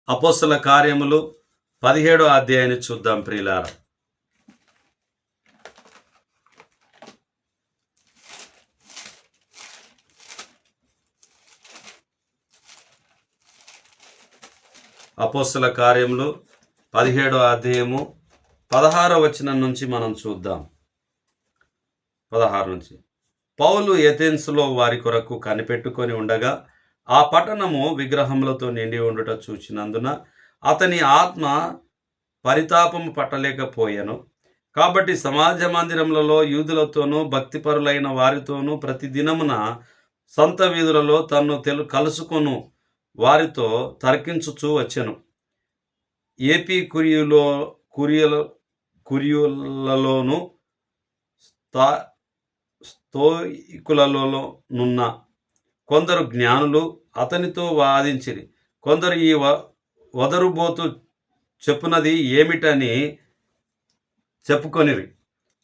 అపోస్తల కార్యములు 17వ అధ్యాయాన్ని చూద్దాం ప్రియులారా. అపోస్తల కార్యములు 17వ అధ్యాయము 16వ వచనం నుంచి మనం చూద్దాం. 16 నుంచి. పౌలు ఎథెన్సులో వారి కొరకు కనిపెట్టుకొని ఉండగా ఆ పట్టణము విగ్రహములతో నిండి ఉండుట చూచినందున అతని ఆత్మ పరితాపము పట్టలేకపోయెను. కాబట్టి సమాజ మందిరములలో యూదులతోనూ భక్తిపరులైన వారితోనూ ప్రతిదినమున సంత వీధులలో తన్ను కలుసుకొను వారితో తర్కించుచూ వచ్చెను. ఏపీ కురియులలోను స్తోయికులలోనున్న కొందరు జ్ఞానులు అతనితో వాదించిరి. కొందరు ఈ వదరుబోతు చెప్పునది ఏమిటని చెప్పుకొనిరి.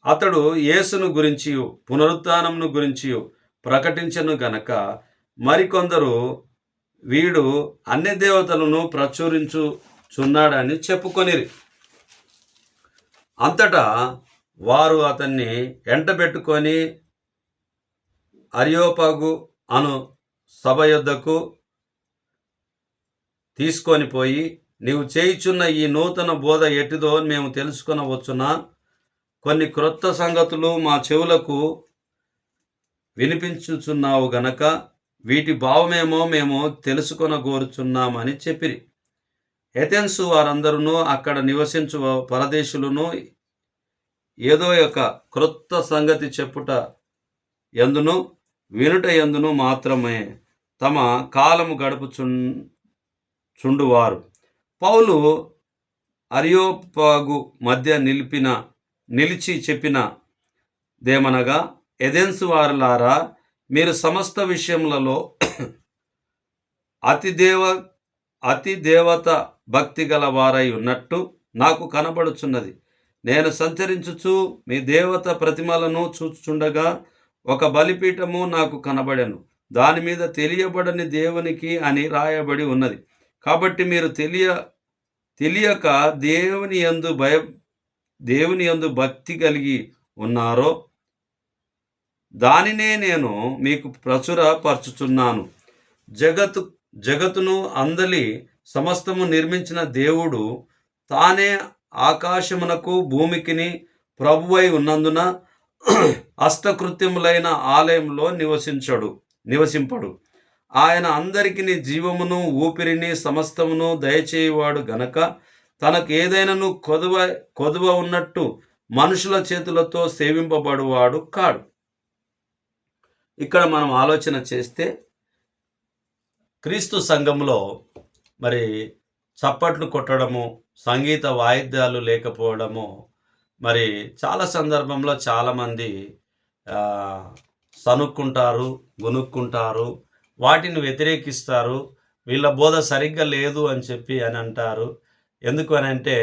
అతడు యేసును గురించియు పునరుత్థానమును గురించియు ప్రకటించెను గనక మరికొందరు వీడు అన్య దేవతలను ప్రచురించుచున్నాడని చెప్పుకొనిరి. అంతటా వారు అతన్ని ఎంటబెట్టుకొని అరియోపగు అను సభ యొద్దకు తీసుకొని పోయి, నీవు చేయుచున్న ఈ నూతన బోధ ఎటిదో మేము తెలుసుకొనవచ్చునా? కొన్ని క్రొత్త సంగతులు మా చెవులకు వినిపించుచున్నావు గనక వీటి భావమేమో మేము తెలుసుకొనగోరుచున్నామని చెప్పిరి. ఎథెన్సు వారందరూ అక్కడ నివసించు పరదేశులను ఏదో ఒక క్రొత్త సంగతి చెప్పుట ఎందును వినుట ఎందును మాత్రమే తమ కాలము గడుపుచుండువారు. పౌలు అరియోపాగు మధ్య నిలిచి చెప్పిన దేమనగా, ఎథెన్సు వారులారా, మీరు సమస్త విషయములలో అతి దేవత భక్తి గల వారై ఉన్నట్టు నాకు కనబడుచున్నది. నేను సంచరించుచు మీ దేవత ప్రతిమలను చూచుచుండగా ఒక బలిపీఠము నాకు కనబడెను. దాని మీద తెలియబడని దేవునికి అని రాయబడి ఉన్నది. కాబట్టి మీరు తెలియక దేవుని యందు భక్తి కలిగి ఉన్నారో దానినే నేను మీకు ప్రచురపరచుచున్నాను. జగత్తును అందలి సమస్తము నిర్మించిన దేవుడు తానే ఆకాశమునకు భూమికిని ప్రభువై ఉన్నందున అష్టకృత్యములైన ఆలయంలో నివసింపడు. ఆయన అందరికీ జీవమును ఊపిరిని సమస్తమును దయచేయువాడు గనక తనకు ఏదైనాను కొదువ ఉన్నట్టు మనుషుల చేతులతో సేవింపబడువాడు కాడు. ఇక్కడ మనం ఆలోచన చేస్తే క్రీస్తు సంఘంలో మరి చప్పట్లు కొట్టడము, సంగీత వాయిద్యాలు లేకపోవడము, మరి చాలా సందర్భంలో చాలామంది సనుక్కుంటారు, గునుక్కుంటారు, వాటిని వ్యతిరేకిస్తారు. వీళ్ళ బోధ సరిగ్గా లేదు అని చెప్పి అంటారు. ఎందుకు అని అంటే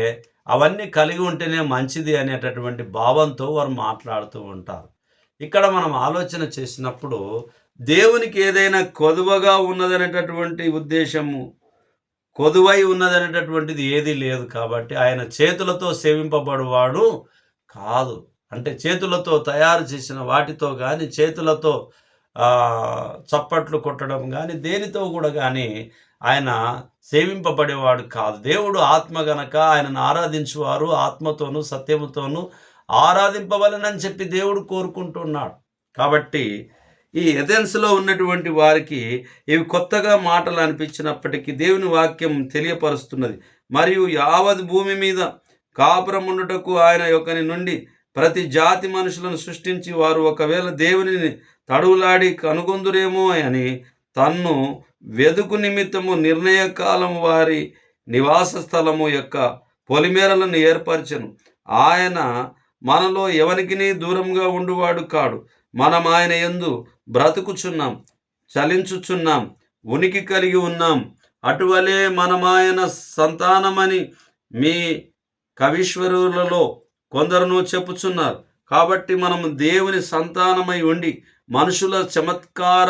అవన్నీ కలిగి ఉంటేనే మంచిది అనేటటువంటి భావంతో వారు మాట్లాడుతూ ఉంటారు. ఇక్కడ మనం ఆలోచన చేసినప్పుడు దేవునికి ఏదైనా కొదువగా ఉన్నదనేటటువంటి ఉద్దేశము, కొదువై ఉన్నదనేటటువంటిది ఏదీ లేదు. కాబట్టి ఆయన చేతులతో సేవింపబడువాడు కాదు. అంటే చేతులతో తయారు చేసిన వాటితో కానీ, చేతులతో చప్పట్లు కొట్టడం కానీ, దేనితో కూడా కానీ ఆయన సేవింపబడేవాడు కాదు. దేవుడు ఆత్మ గనక ఆయనను ఆరాధించువారు ఆత్మతోనూ సత్యముతోనూ ఆరాధింపవలనని చెప్పి దేవుడు కోరుకుంటున్నాడు. కాబట్టి ఈ ఎథెన్స్లో ఉన్నటువంటి వారికి ఇవి కొత్తగా మాటలు అనిపించినప్పటికీ దేవుని వాక్యం తెలియపరుస్తున్నది. మరియు యావత్ భూమి మీద కాపురముండుటకు ఆయన యొక్కని నుండి ప్రతి జాతి మనుషులను సృష్టించి వారు ఒకవేళ దేవునిని తడువులాడి కనుగొందురేమో అని తన్ను వెదుకు నిమిత్తము నిర్ణయకాలం వారి నివాస స్థలము యొక్క పొలిమేరలను ఏర్పరచెను. ఆయన మనలో ఎవరికిని దూరంగా ఉండువాడు కాడు. మనం ఆయన యందు బ్రతుకుచున్నాం, చలించుచున్నాం, ఉనికి కలిగి ఉన్నాం. అటువలే మనమాయన సంతానమని మీ కవీశ్వరులలో కొందరును చెప్పుచున్నారు. కాబట్టి మనము దేవుని సంతానమై ఉండి మనుషుల చమత్కార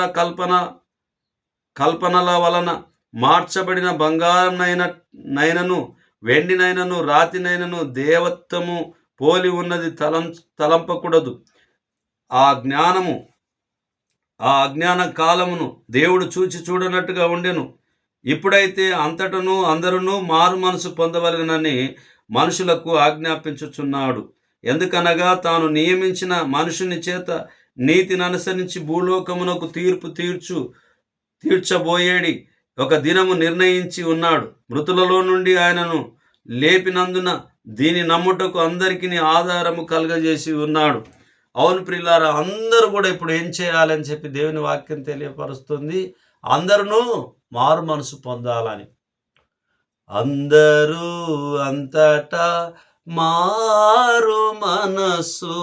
కల్పనల వలన మార్చబడిన నైనను వెండినైనను రాతినైనను దేవత్వము పోలి ఉన్నది తలంపకూడదు. ఆ అజ్ఞాన కాలమును దేవుడు చూచి చూడనట్టుగా ఉండెను. ఇప్పుడైతే అంతటను అందరూ మారు మనసు పొందవలెనని మనుషులకు ఆజ్ఞాపించుచున్నాడు. ఎందుకనగా తాను నియమించిన మనుషుని చేత నీతిని అనుసరించి భూలోకమునకు తీర్పు తీర్చబోయేడి ఒక దినము నిర్ణయించి ఉన్నాడు. మృతులలో నుండి ఆయనను లేపినందున దీని నమ్ముటకు అందరికీ ఆధారము కలుగజేసి ఉన్నాడు. అవును ప్రియులారా, అందరూ కూడా ఇప్పుడు ఏం చేయాలని చెప్పి దేవుని వాక్యం తెలియపరుస్తుంది. అందరూ మారు మనసు పొందాలని. అందరూ అంతటా మారు మనసు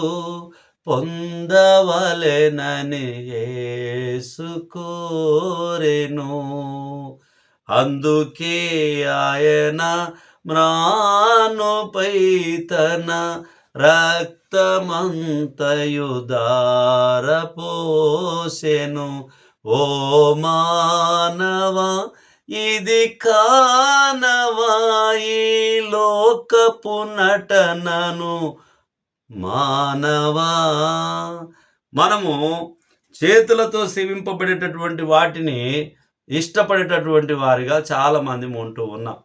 పొందవలెనని యేసు కోరెను. అందుకే ఆయన మ్రానుపై తన రక్తమంతయు ధారపోసెను. ఓ మానవా, ఇది కానవా ఈ లోకపు నటనను మానవా. మనము చేతులతో సేవింపబడేటటువంటి వాటిని ఇష్టపడేటటువంటి వారిగా చాలామంది ఉంటూ ఉన్నాం.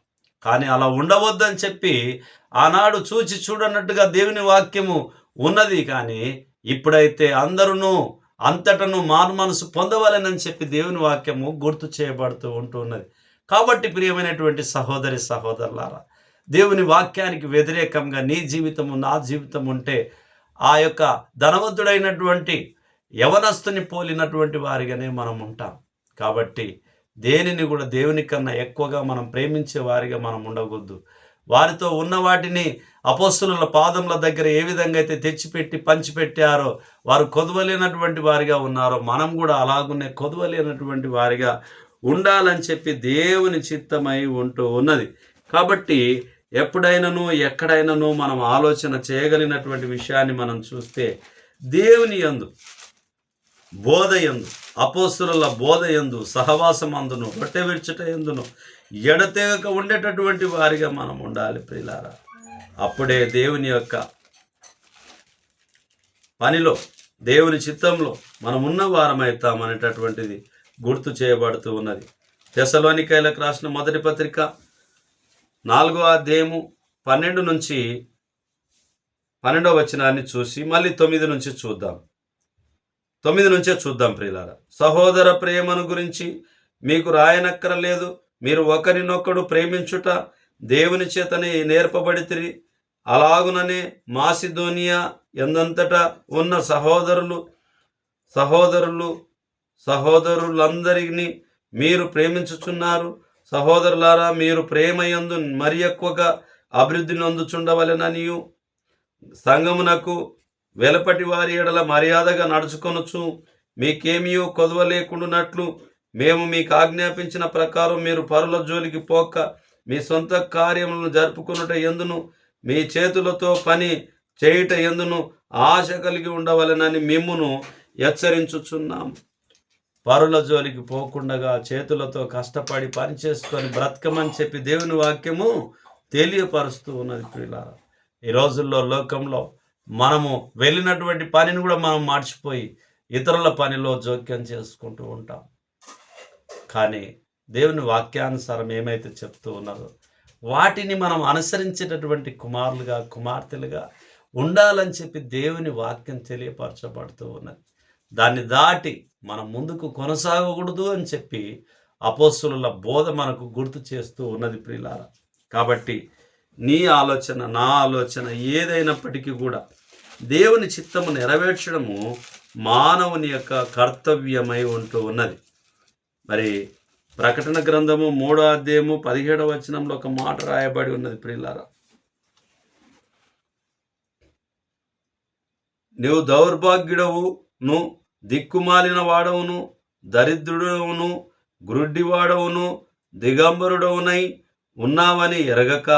కానీ అలా ఉండవద్దని చెప్పి ఆనాడు చూచి చూడనట్టుగా దేవుని వాక్యము ఉన్నది. కానీ ఇప్పుడైతే అందరూ అంతటను మారు మనసు పొందవాలని చెప్పి దేవుని వాక్యము గుర్తు చేయబడుతూ ఉంటున్నది. కాబట్టి ప్రియమైనటువంటి సహోదరి సహోదరులారా, దేవుని వాక్యానికి వ్యతిరేకంగా నీ జీవితము నా జీవితం ఉంటే ఆ యొక్క ధనవంతుడైనటువంటి యవనస్తుని పోలినటువంటి వారిగానే మనం ఉంటాం. కాబట్టి దేనిని కూడా దేవుని కన్నా ఎక్కువగా మనం ప్రేమించే వారిగా మనం ఉండకూడదు. వారితో ఉన్న వాటిని అపోస్తలుల పాదముల దగ్గర ఏ విధంగా అయితే తెచ్చిపెట్టి పంచిపెట్టారో, వారు కొదవలేనటువంటి వారిగా ఉన్నారో, మనం కూడా అలాగునే కొదవలేనటువంటి వారిగా ఉండాలని చెప్పి దేవుని చిత్తమై ఉంటూ ఉన్నది. కాబట్టి ఎప్పుడైనాను ఎక్కడైనాను మనం ఆలోచన చేయగలిగినటువంటి విషయాన్ని మనం చూస్తే దేవుని యందు బోధ యందు, అపోస్తలుల బోధ యందు, సహవాసమందును, రొట్టె విరుచుట యందును ఎడతెగక ఉండేటటువంటి వారిగా మనం ఉండాలి ప్రియులారా. అప్పుడే దేవుని యొక్క పనిలో, దేవుని చిత్తంలో మనం ఉన్న వారమవుతాం అనేటటువంటిది గుర్తు చేయబడుతూ ఉన్నది. తెస్సలోనికైలకు రాసిన మొదటి పత్రిక 4వ అధ్యాయము 12 నుంచి 12వ వచనాన్ని చూసి మళ్ళీ 9 నుంచి చూద్దాం. 9 నుంచే చూద్దాం ప్రియులారా. సహోదర ప్రేమను గురించి మీకు రాయనక్కరలేదు. మీరు ఒకరినొకడు ప్రేమించుట దేవుని చేతనే నేర్పబడితిరి. అలాగుననే మాసిదోనియా ఎందంతటా ఉన్న సహోదరులందరినీ మీరు ప్రేమించుచున్నారు. సహోదరులారా, మీరు ప్రేమయందు మరి ఎక్కువగా అభివృద్ధి నొందుచుండవలెననియు సంఘమునకు వెలపటి వారి ఎడల మర్యాదగా నడుచుకొనుచు మీకేమియో కొదవ లేకుండానట్లు మేము మీకు ఆజ్ఞాపించిన ప్రకారం మీరు పరుల జోలికి పోక మీ సొంత కార్యములను జరుపుకొనుట ఎందును మీ చేతులతో పని చేయుట ఎందును ఆశ కలిగి ఉండవలెనని మిమ్మును హెచ్చరించుచున్నాం. పరుల జోలికి పోకుండగా చేతులతో కష్టపడి పని చేసుకొని బ్రతకమని చెప్పి దేవుని వాక్యము తెలియపరుస్తూ ఉన్నది ప్రియులారా. ఈ రోజుల్లో లోకంలో మనము వెళ్ళినటువంటి పనిని కూడా మనం మర్చిపోయి ఇతరుల పనిలో జోక్యం చేసుకుంటూ ఉంటాం. కానీ దేవుని వాక్యానుసారం ఏమైతే చెప్తూ ఉన్నారో వాటిని మనం అనుసరించేటటువంటి కుమారులుగా, కుమార్తెలుగా ఉండాలని చెప్పి దేవుని వాక్యం తెలియపరచబడుతూ ఉన్నది. దాన్ని దాటి మనం ముందుకు కొనసాగకూడదు అని చెప్పి అపోస్తలుల బోధ మనకు గుర్తు చేస్తూ ఉన్నది ప్రియులారా. కాబట్టి నీ ఆలోచన, నా ఆలోచన ఏదైనప్పటికీ కూడా దేవుని చిత్తము నెరవేర్చడము మానవుని యొక్క కర్తవ్యమై ఉంటూ ఉన్నది. మరి ప్రకటన గ్రంథము 3వ అధ్యాయము 17వ వచనంలో ఒక మాట రాయబడి ఉన్నది ప్రియులారా. నీవు దౌర్భాగ్యుడవును, దిక్కుమాలిన వాడవును, దరిద్రుడవును, గ్రుడ్డివాడవును, దిగంబరుడవునై ఉన్నావని ఎరగక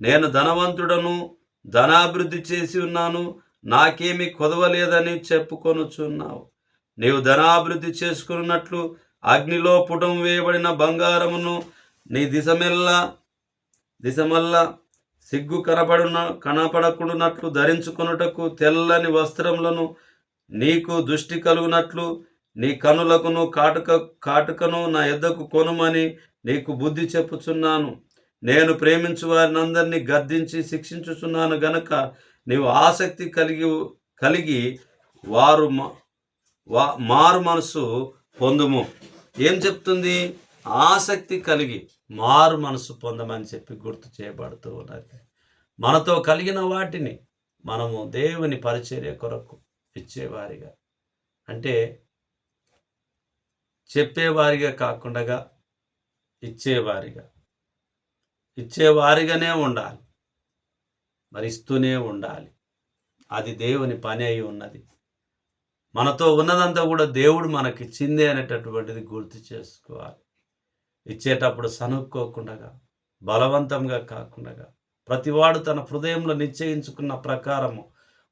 నేను ధనవంతుడను, ధనాభివృద్ధి చేసి ఉన్నాను, నాకేమీ కొదవలేదని చెప్పుకొనుచున్నావు. నీవు ధనాభివృద్ధి చేసుకున్నట్లు అగ్నిలో పుటం వేయబడిన బంగారమును నీ దిశమెల్లా దిశమల్లా సిగ్గు కనపడకుండానట్లు ధరించుకొనుటకు తెల్లని వస్త్రములను నీకు దృష్టి కలుగునట్లు నీ కనులకును కాటుకను నా యొద్దకు కొనుమని నీకు బుద్ధి చెప్పుచున్నాను. నేను ప్రేమించు వారినందరినీ గద్దించి శిక్షించుచున్నాను గనక నీవు ఆసక్తి కలిగి వారు మారు మనసు పొందుము. ఏం చెప్తుంది? ఆసక్తి కలిగి మారు మనసు పొందమని చెప్పి గుర్తు చేయబడుతూ ఉన్నది. మనతో కలిగిన వాటిని మనము దేవుని పరిచర్య కొరకు ఇచ్చేవారిగా, అంటే చెప్పేవారిగా కాకుండా ఇచ్చేవారిగానే ఉండాలి, మరి ఇస్తూనే ఉండాలి. అది దేవుని పని అయి ఉన్నది. మనతో ఉన్నదంతా కూడా దేవుడు మనకిచ్చిందే అనేటటువంటిది గుర్తు చేసుకోవాలి. ఇచ్చేటప్పుడు సనుక్కోకుండా, బలవంతంగా కాకుండా, ప్రతివాడు తన హృదయంలో నిశ్చయించుకున్న ప్రకారము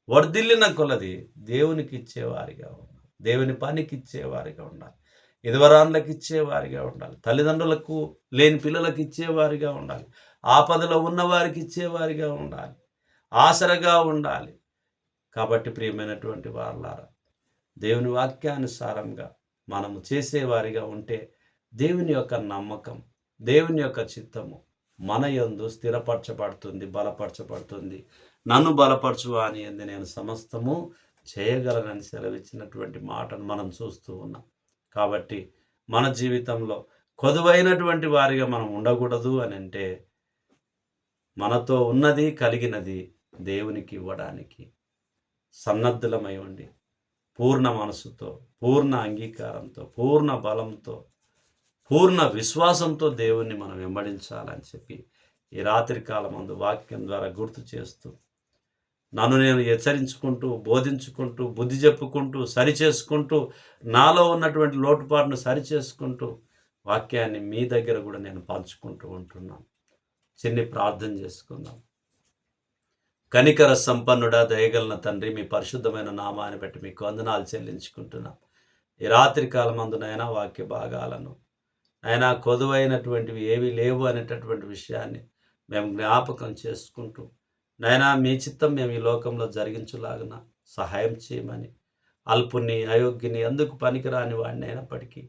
వర్ధిల్లిన కొలది దేవునికి ఇచ్చేవారిగా ఉండాలి, దేవుని పనికి ఇచ్చేవారిగా ఉండాలి, ఇదివరాన్లకు ఇచ్చేవారిగా ఉండాలి, తల్లిదండ్రులకు లేని పిల్లలకు ఇచ్చేవారిగా ఉండాలి, ఆపదలో ఉన్నవారికి ఇచ్చేవారిగా ఉండాలి, ఆసరగా ఉండాలి. కాబట్టి ప్రియమైనటువంటి వారలారా, దేవుని వాక్యానుసారంగా మనము చేసేవారిగా ఉంటే దేవుని యొక్క నమ్మకం, దేవుని యొక్క చిత్తము మన యందు స్థిరపరచబడుతుంది, బలపరచబడుతుంది. నన్ను బలపరచు అని ఎందు నేను సమస్తము చేయగలనని సెలవిచ్చినటువంటి మాటను మనం చూస్తూ ఉన్నాం. కాబట్టి మన జీవితంలో కొదువైనటువంటి వారిగా మనం ఉండకూడదు అని అంటే, మనతో ఉన్నది కలిగినది దేవునికి ఇవ్వడానికి సన్నద్ధులమై ఉండి పూర్ణ మనసుతో, పూర్ణ అంగీకారంతో, పూర్ణ బలంతో, పూర్ణ విశ్వాసంతో దేవుణ్ణి మనం వెంబడించాలని చెప్పి ఈ రాత్రి కాలమందు వాక్యం ద్వారా గుర్తు చేస్తూ, నన్ను నేను హెచ్చరించుకుంటూ, బోధించుకుంటూ, బుద్ధి చెప్పుకుంటూ, సరిచేసుకుంటూ, నాలో ఉన్నటువంటి లోటుపాటును సరిచేసుకుంటూ వాక్యాన్ని మీ దగ్గర కూడా నేను పంచుకుంటూ ఉంటున్నాను. చిన్ని ప్రార్థన చేసుకుందాం. కనికర సంపన్నుడా, దయగలన తండ్రి, మీ పరిశుద్ధమైన నామాన్ని బట్టి మీకు వందనాలు చెల్లించుకుంటున్నాం. ఈ రాత్రి కాలమందునైనా వాక్య భాగాలను అయినా కొదువైనటువంటివి ఏవి లేవు అనేటటువంటి విషయాన్ని మేము జ్ఞాపకం చేసుకుంటూ, నైనా మీ చిత్తం మేము ఈ లోకంలో జరిగించులాగున సహాయం చేయమని, అల్పుని, అయోగ్యని, అందుకు పనికిరాని వాడిని అయినప్పటికీ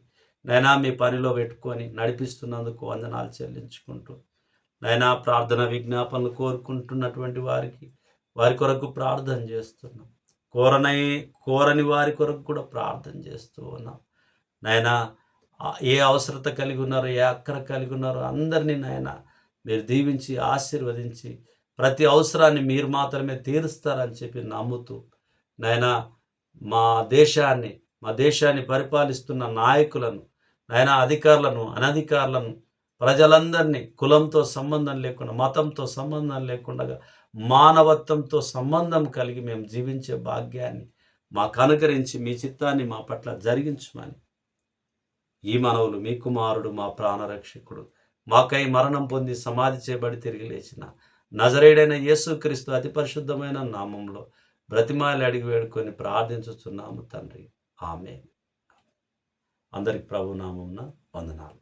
నైనా మీ పనిలో పెట్టుకొని నడిపిస్తున్నందుకు వందనాలు చెల్లించుకుంటూ, నైనా ప్రార్థన విజ్ఞాపనలు కోరుకుంటున్నటువంటి వారి కొరకు ప్రార్థన చేస్తున్నాం. కోరని వారి కొరకు కూడా ప్రార్థన చేస్తూ ఉన్నాం. నైనా ఏ అవసరత కలిగి ఉన్నారో, ఏ అక్కర కలిగి ఉన్నారో అందరినీ నాయనా మీరు దీవించి ఆశీర్వదించి ప్రతి అవసరాన్ని మీరు మాత్రమే తీరుస్తారని చెప్పి నమ్ముతూ, నాయనా మా దేశాన్ని పరిపాలిస్తున్న నాయకులను, నాయనా అధికారులను, అనధికారులను, ప్రజలందరినీ కులంతో సంబంధం లేకుండా, మతంతో సంబంధం లేకుండా, మానవత్వంతో సంబంధం కలిగి మేము జీవించే భాగ్యాన్ని మాకు అనుగ్రహించి మీ చిత్తాన్ని మా పట్ల జరిగించమని ఈ మనవులు మీ కుమారుడు, మా ప్రాణరక్షకుడు, మాకై మరణం పొంది సమాధి చేయబడి తిరిగి లేచిన నజరేయుడైన యేసుక్రీస్తు అతి పరిశుద్ధమైన నామంలో బ్రతిమాలి అడిగి వేడుకొని ప్రార్థించుచున్నాము తండ్రి. ఆమేన్. అందరికి ప్రభు నామమున వందనాలు.